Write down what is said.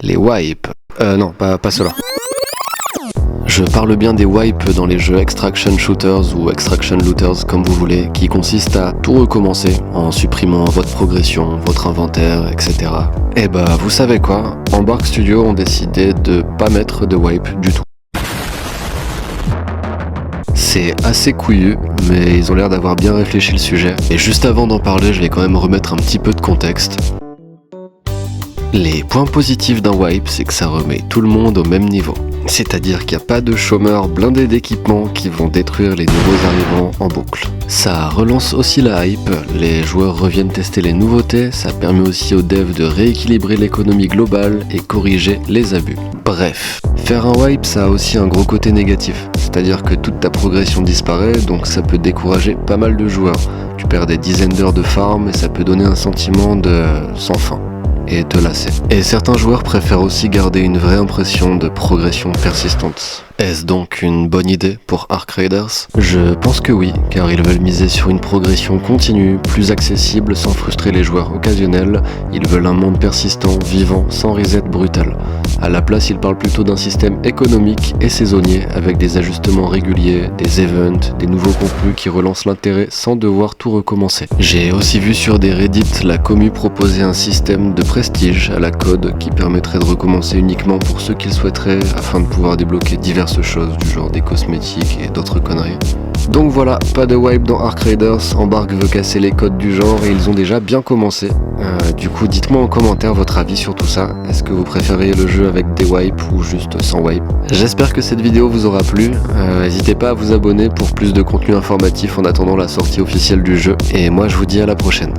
Les wipes. Non, pas cela. Je parle bien des wipes dans les jeux Extraction Shooters ou Extraction Looters comme vous voulez, qui consistent à tout recommencer en supprimant votre progression, votre inventaire, etc. Et bah vous savez quoi, Embark Studio ont décidé de pas mettre de wipe du tout. C'est assez couillu, mais ils ont l'air d'avoir bien réfléchi le sujet. Et juste avant d'en parler, je vais quand même remettre un petit peu de contexte. Les points positifs d'un wipe, c'est que ça remet tout le monde au même niveau. C'est-à-dire qu'il n'y a pas de chômeurs blindés d'équipements qui vont détruire les nouveaux arrivants en boucle. Ça relance aussi la hype, les joueurs reviennent tester les nouveautés, ça permet aussi aux devs de rééquilibrer l'économie globale et corriger les abus. Bref, faire un wipe ça a aussi un gros côté négatif, c'est-à-dire que toute ta progression disparaît, donc ça peut décourager pas mal de joueurs. Tu perds des dizaines d'heures de farm et ça peut donner un sentiment de sans fin. Et te lasser. Et certains joueurs préfèrent aussi garder une vraie impression de progression persistante. Est-ce donc une bonne idée pour Arc Raiders? Je pense que oui, car ils veulent miser sur une progression continue, plus accessible sans frustrer les joueurs occasionnels. Ils veulent un monde persistant, vivant, sans reset brutal. À la place, ils parlent plutôt d'un système économique et saisonnier, avec des ajustements réguliers, des events, des nouveaux contenus qui relancent l'intérêt sans devoir tout recommencer. J'ai aussi vu sur des Reddit la commu proposer un système de prestige à la code qui permettrait de recommencer uniquement pour ceux qui le souhaiteraient afin de pouvoir débloquer diverses choses du genre des cosmétiques et d'autres conneries. Donc voilà, pas de wipe dans Arc Raiders, Embark veut casser les codes du genre et ils ont déjà bien commencé. Du coup dites-moi en commentaire votre avis sur tout ça, est-ce que vous préférez le jeu avec des wipes ou juste sans wipe? J'espère que cette vidéo vous aura plu, n'hésitez pas à vous abonner pour plus de contenu informatif en attendant la sortie officielle du jeu, et moi je vous dis à la prochaine.